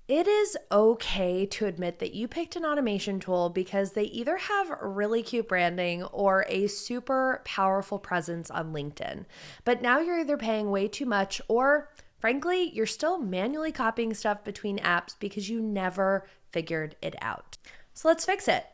It is okay to admit that you picked an automation tool because they either have really cute branding or a super powerful presence on LinkedIn. But now you're either paying way too much or, frankly, you're still manually copying stuff between apps because you never figured it out. So let's fix it.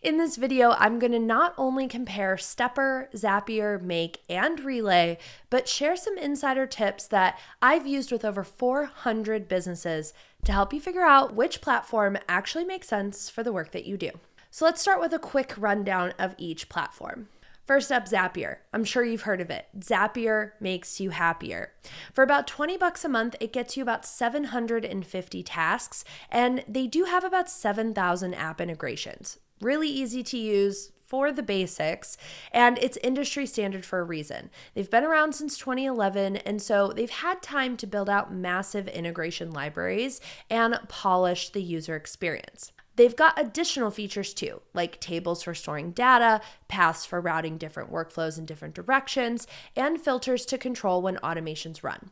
In this video, I'm going to not only compare Stepper, Zapier, Make, and Relay, but share some insider tips that I've used with over 400 businesses to help you figure out which platform actually makes sense for the work that you do. So let's start with a quick rundown of each platform. First up, Zapier. I'm sure you've heard of it. Zapier makes you happier. For about $20 a month, it gets you about 750 tasks, and they do have about 7,000 app integrations. Really easy to use for the basics, and it's industry standard for a reason. They've been around since 2011, and so they've had time to build out massive integration libraries and polish the user experience. They've got additional features too, like tables for storing data, paths for routing different workflows in different directions, and filters to control when automations run.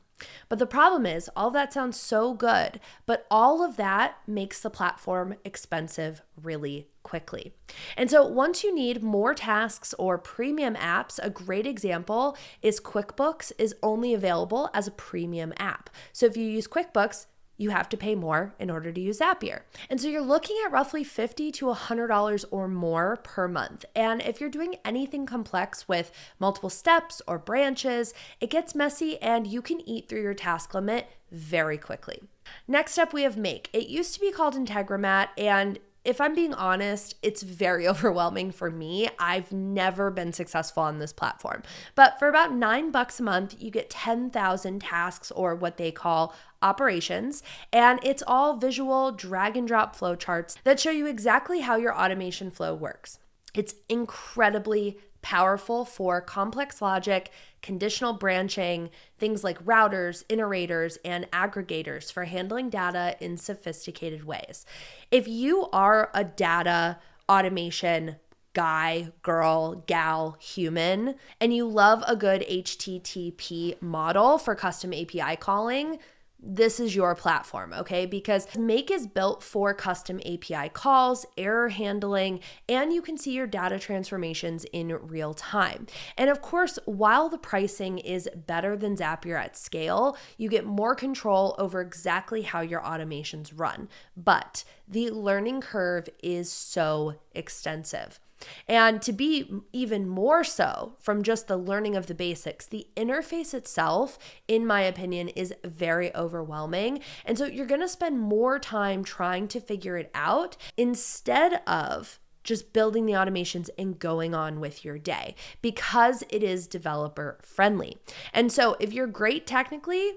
But the problem is, all of that sounds so good, but all of that makes the platform expensive really quickly. And so once you need more tasks or premium apps, a great example is QuickBooks is only available as a premium app. So if you use QuickBooks, you have to pay more in order to use Zapier. And so you're looking at roughly $50 to $100 or more per month. And if you're doing anything complex with multiple steps or branches, it gets messy and you can eat through your task limit very quickly. Next up, we have Make. It used to be called Integromat, and if I'm being honest, it's very overwhelming for me. I've never been successful on this platform. But for about $9 a month, you get 10,000 tasks, or what they call operations, and it's all visual drag and drop flowcharts that show you exactly how your automation flow works. It's incredibly powerful for complex logic, conditional branching, things like routers, iterators, and aggregators for handling data in sophisticated ways. If you are a data automation guy, girl, gal, human, and you love a good HTTP model for custom API calling, this is your platform, okay? Because Make is built for custom API calls, error handling, and you can see your data transformations in real time. And of course, while the pricing is better than Zapier at scale, you get more control over exactly how your automations run. But the learning curve is so extensive. And to be even more so from just the learning of the basics, the interface itself, in my opinion, is very overwhelming. And so you're going to spend more time trying to figure it out instead of just building the automations and going on with your day, because it is developer friendly. And so if you're great technically,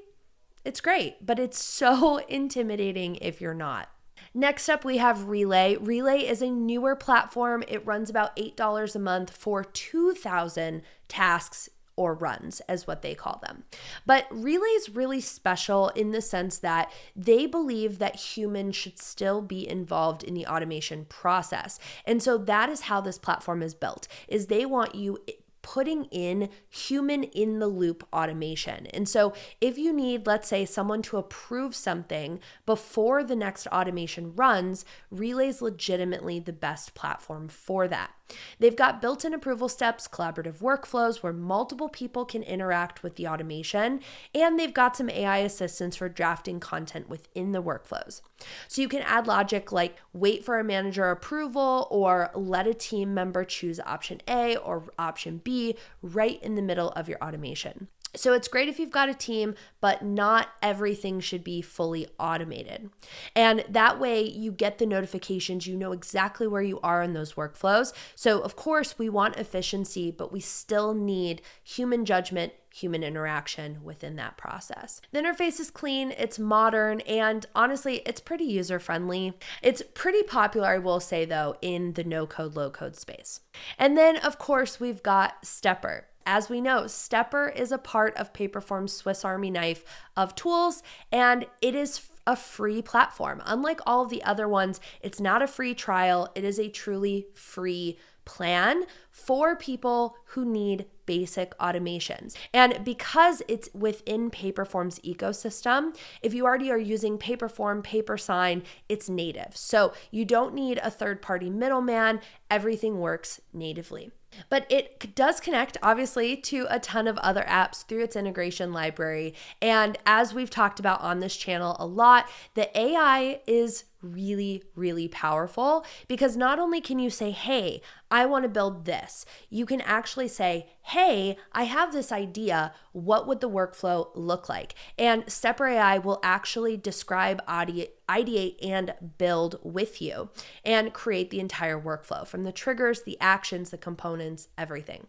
it's great, but it's so intimidating if you're not. Next up, we have Relay. Relay is a newer platform. It runs about $8 a month for 2,000 tasks or runs, as what they call them. But Relay is really special in the sense that they believe that humans should still be involved in the automation process. And so that is how this platform is built, is they want you putting in human in the loop automation. And so if you need, let's say, someone to approve something before the next automation runs, Relay is legitimately the best platform for that. They've got built-in approval steps, collaborative workflows where multiple people can interact with the automation, and they've got some AI assistance for drafting content within the workflows. So you can add logic like wait for a manager approval or let a team member choose option A or option B right in the middle of your automation. So it's great if you've got a team, but not everything should be fully automated. And that way you get the notifications, you know exactly where you are in those workflows. So of course we want efficiency, but we still need human judgment, human interaction within that process. The interface is clean, it's modern, and honestly, it's pretty user-friendly. It's pretty popular, I will say though, in the no-code, low-code space. And then of course we've got Stepper. As we know, Stepper is a part of Paperform's Swiss Army knife of tools, and it is a free platform. Unlike all of the other ones, it's not a free trial. It is a truly free plan for people who need basic automations. And because it's within Paperform's ecosystem, if you already are using Paperform, PaperSign, it's native. So you don't need a third-party middleman. Everything works natively. But it does connect, obviously, to a ton of other apps through its integration library. And as we've talked about on this channel a lot, the AI is really, really powerful because not only can you say, hey, I want to build this, you can actually say, hey, I have this idea. What would the workflow look like? And StepperAI will actually describe, ideate, and build with you and create the entire workflow from the triggers, the actions, the components, everything.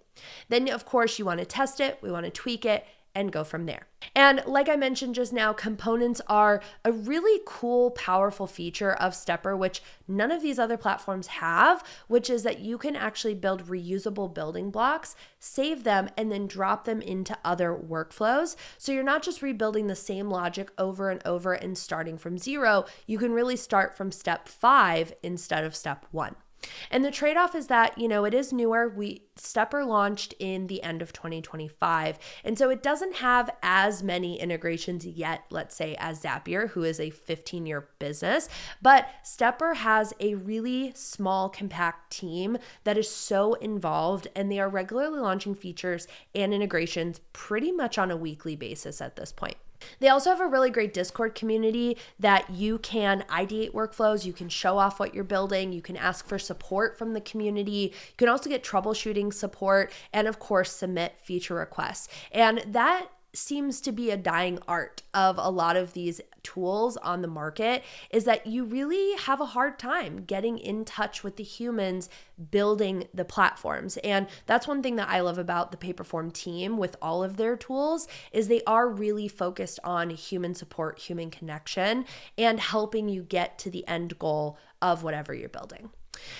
Then, of course, you want to test it. We want to tweak it and go from there. And like I mentioned just now, components are a really cool, powerful feature of Stepper, which none of these other platforms have, which is that you can actually build reusable building blocks, save them, and then drop them into other workflows. So you're not just rebuilding the same logic over and over and starting from zero. You can really start from step 5 instead of step 1. And the trade-off is that, it is newer. Stepper launched in the end of 2025. And so it doesn't have as many integrations yet, let's say, as Zapier, who is a 15-year business. But Stepper has a really small, compact team that is so involved, and they are regularly launching features and integrations pretty much on a weekly basis at this point. They also have a really great Discord community that you can ideate workflows, you can show off what you're building, you can ask for support from the community, you can also get troubleshooting support, and of course, submit feature requests. And that seems to be a dying art of a lot of these tools on the market, is that you really have a hard time getting in touch with the humans building the platforms. And that's one thing that I love about the Paperform team with all of their tools, is they are really focused on human support, human connection, and helping you get to the end goal of whatever you're building.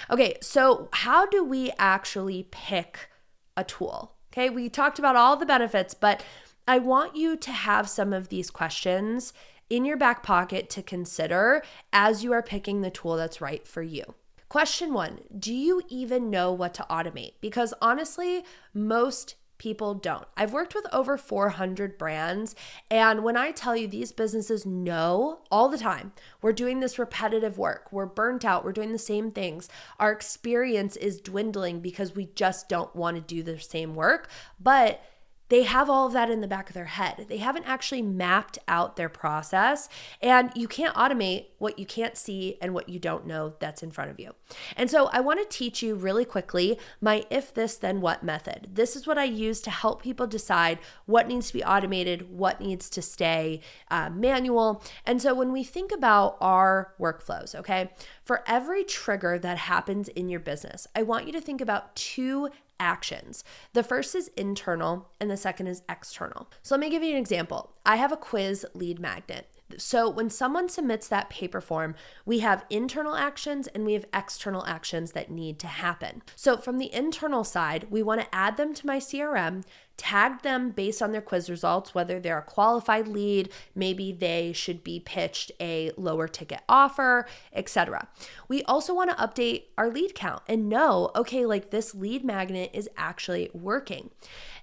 Okay, so how do we actually pick a tool? Okay, we talked about all the benefits, but I want you to have some of these questions in your back pocket to consider as you are picking the tool that's right for you. Question 1, do you even know what to automate? Because honestly, most people don't. I've worked with over 400 brands, and when I tell you these businesses know all the time, we're doing this repetitive work, we're burnt out, we're doing the same things, our experience is dwindling because we just don't want to do the same work, but they have all of that in the back of their head. They haven't actually mapped out their process, and you can't automate what you can't see and what you don't know that's in front of you. And so I want to teach you really quickly my if this then what method. This is what I use to help people decide what needs to be automated, what needs to stay manual. And so when we think about our workflows, okay, for every trigger that happens in your business, I want you to think about 2 actions. The first is internal and the second is external. So let me give you an example. I have a quiz lead magnet. So when someone submits that paper form, we have internal actions and we have external actions that need to happen. So from the internal side, we want to add them to my CRM, tag them based on their quiz results, whether they're a qualified lead, maybe they should be pitched a lower ticket offer, etc. We also want to update our lead count and know, okay, like this lead magnet is actually working.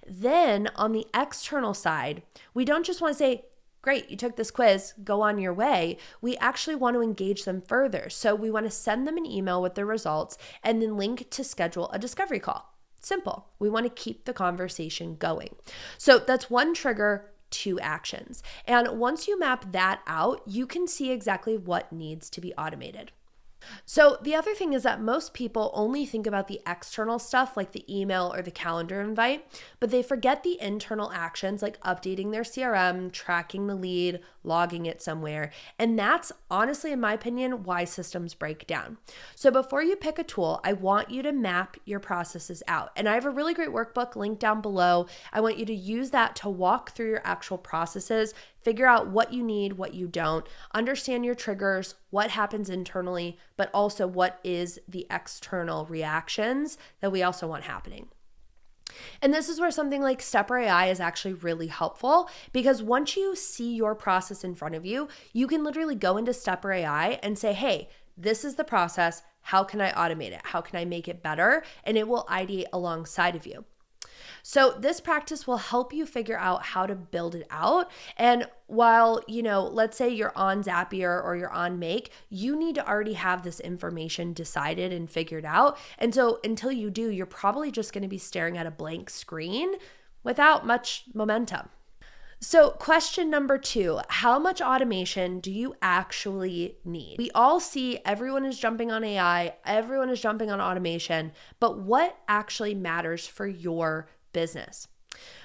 Then on the external side, we don't just want to say, great, you took this quiz, go on your way. We actually want to engage them further. So we want to send them an email with their results and then link to schedule a discovery call. Simple. We want to keep the conversation going. So that's 1 trigger, 2 actions. And once you map that out, you can see exactly what needs to be automated. So the other thing is that most people only think about the external stuff like the email or the calendar invite, but they forget the internal actions like updating their CRM, tracking the lead, logging it somewhere. And that's honestly, in my opinion, why systems break down. So before you pick a tool, I want you to map your processes out. And I have a really great workbook linked down below. I want you to use that to walk through your actual processes, figure out what you need, what you don't, understand your triggers, what happens internally, but also what is the external reactions that we also want happening. And this is where something like StepperAI is actually really helpful, because once you see your process in front of you, you can literally go into StepperAI and say, hey, this is the process. How can I automate it? How can I make it better? And it will ideate alongside of you. So this practice will help you figure out how to build it out. And while, let's say you're on Zapier or you're on Make, you need to already have this information decided and figured out. And so until you do, you're probably just going to be staring at a blank screen without much momentum. So question number 2, how much automation do you actually need? We all see everyone is jumping on AI, everyone is jumping on automation, but what actually matters for your business?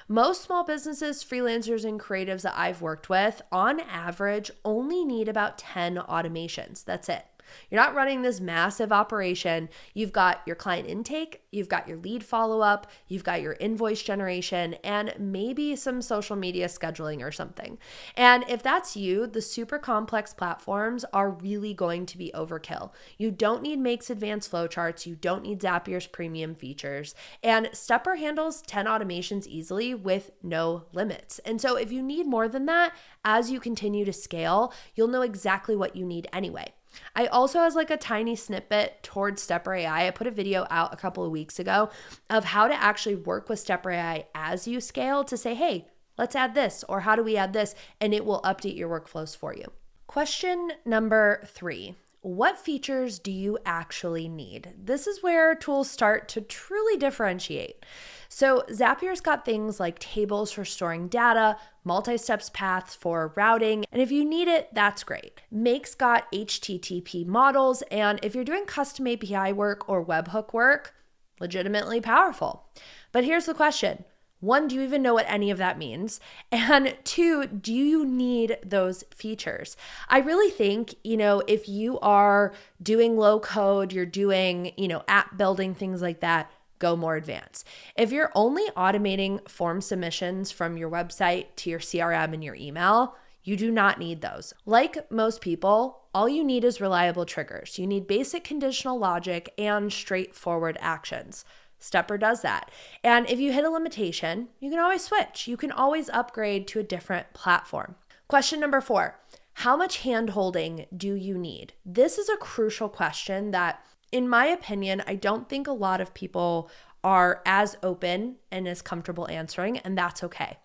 Most small businesses, freelancers, and creatives that I've worked with, on average, only need about 10 automations. That's it. You're not running this massive operation. You've got your client intake, you've got your lead follow-up, you've got your invoice generation, and maybe some social media scheduling or something. And if that's you, the super complex platforms are really going to be overkill. You don't need Make's advanced flowcharts. You don't need Zapier's premium features. And Stepper handles 10 automations easily with no limits. And so if you need more than that, as you continue to scale, you'll know exactly what you need anyway. I also, as like a tiny snippet towards StepperAI, I put a video out a couple of weeks ago of how to actually work with StepperAI as you scale to say, hey, let's add this, or how do we add this? And it will update your workflows for you. Question number 3. What features do you actually need? This is where tools start to truly differentiate. So Zapier's got things like tables for storing data, multi-steps paths for routing, and if you need it, that's great. Make's got HTTP models, and if you're doing custom API work or webhook work, legitimately powerful. But here's the question. 1, do you even know what any of that means? And 2, do you need those features? I really think, if you are doing low code, you're doing, app building, things like that, go more advanced. If you're only automating form submissions from your website to your CRM and your email, you do not need those. Like most people, all you need is reliable triggers. You need basic conditional logic and straightforward actions. Stepper does that. And if you hit a limitation, you can always switch. You can always upgrade to a different platform. Question number 4, how much hand-holding do you need? This is a crucial question that, in my opinion, I don't think a lot of people are as open and as comfortable answering, and that's okay.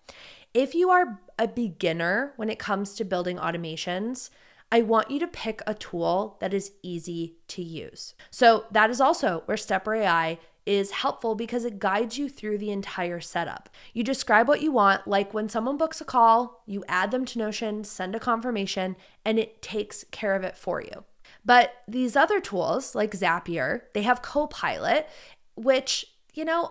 If you are a beginner when it comes to building automations, I want you to pick a tool that is easy to use. So that is also where StepperAI is helpful because it guides you through the entire setup. You describe what you want, like when someone books a call, you add them to Notion, send a confirmation, and it takes care of it for you. But these other tools like Zapier, they have Copilot, which,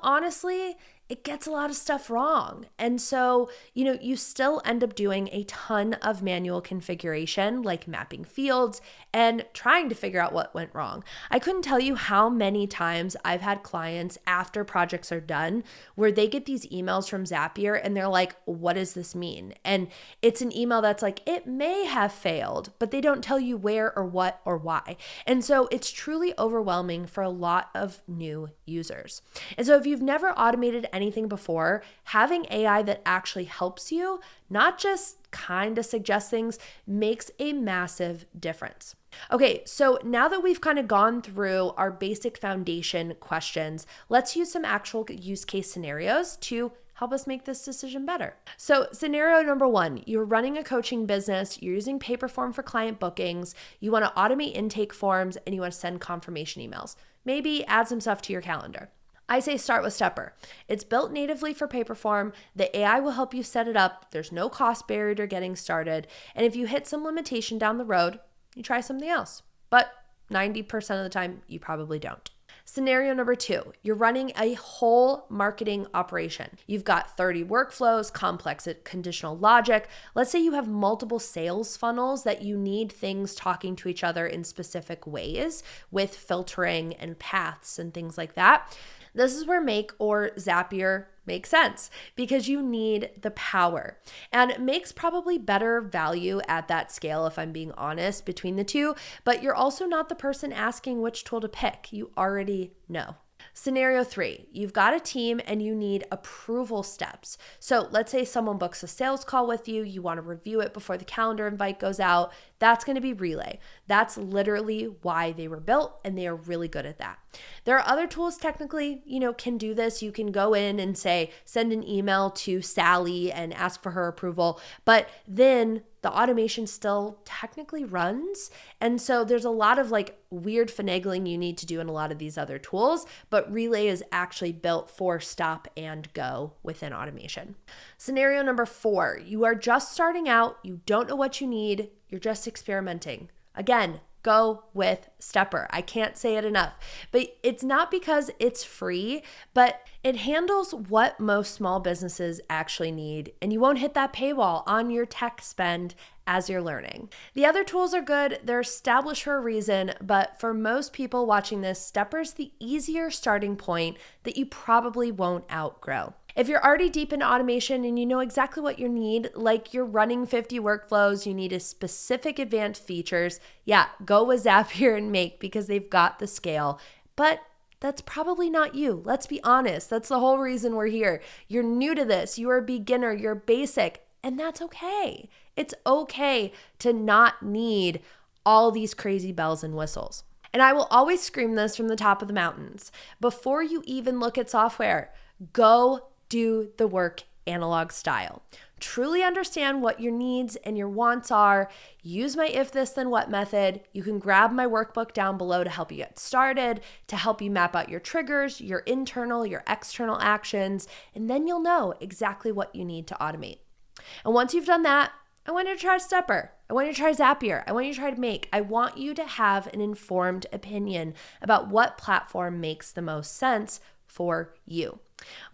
honestly, it gets a lot of stuff wrong. And so, you still end up doing a ton of manual configuration, like mapping fields and trying to figure out what went wrong. I couldn't tell you how many times I've had clients after projects are done where they get these emails from Zapier and they're like, what does this mean? And it's an email that's like, it may have failed, but they don't tell you where or what or why. And so it's truly overwhelming for a lot of new users. And so if you've never automated anything before, having AI that actually helps you, not just kind of suggest things, makes a massive difference. Okay, so now that we've kind of gone through our basic foundation questions, let's use some actual use case scenarios to help us make this decision better. So scenario number 1, you're running a coaching business, you're using Paperform for client bookings, you want to automate intake forms, and you want to send confirmation emails. Maybe add some stuff to your calendar. I say start with Stepper. It's built natively for Paperform. The AI will help you set it up. There's no cost barrier to getting started. And if you hit some limitation down the road, you try something else. But 90% of the time, you probably don't. Scenario number 2, you're running a whole marketing operation. You've got 30 workflows, complex conditional logic. Let's say you have multiple sales funnels that you need things talking to each other in specific ways with filtering and paths and things like that. This is where Make or Zapier makes sense because you need the power. And Make's probably better value at that scale, if I'm being honest, between the two, but you're also not the person asking which tool to pick. You already know. Scenario 3, you've got a team and you need approval steps. So let's say someone books a sales call with you, you want to review it before the calendar invite goes out. That's going to be Relay. That's literally why they were built, and they are really good at that. There are other tools technically, can do this. You can go in and say, send an email to Sally and ask for her approval, but then the automation still technically runs. And so there's a lot of weird finagling you need to do in a lot of these other tools, but Relay is actually built for stop and go within automation. Scenario number 4, you are just starting out, you don't know what you need, you're just experimenting. Again, go with Stepper. I can't say it enough, but it's not because it's free, but it handles what most small businesses actually need, and you won't hit that paywall on your tech spend as you're learning. The other tools are good. They're established for a reason, but for most people watching this, Stepper's the easier starting point that you probably won't outgrow. If you're already deep in automation and you know exactly what you need, like you're running 50 workflows, you need a specific advanced features, go with Zapier and Make because they've got the scale. But that's probably not you. Let's be honest. That's the whole reason we're here. You're new to this. You're a beginner. You're basic. And that's okay. It's okay to not need all these crazy bells and whistles. And I will always scream this from the top of the mountains. Before you even look at software, go do the work analog style. Truly understand what your needs and your wants are. Use my if this then what method. You can grab my workbook down below to help you get started, to help you map out your triggers, your internal, your external actions, and then you'll know exactly what you need to automate. And once you've done that, I want you to try Stepper. I want you to try Zapier. I want you to try to Make. I want you to have an informed opinion about what platform makes the most sense for you.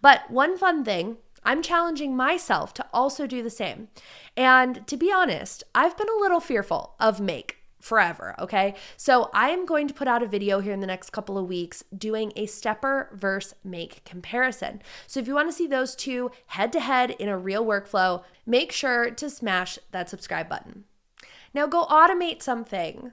But one fun thing, I'm challenging myself to also do the same. And to be honest, I've been a little fearful of Make forever, okay? So I am going to put out a video here in the next couple of weeks doing a Stepper versus Make comparison. So if you want to see those two head to head in a real workflow, make sure to smash that subscribe button. Now go automate something.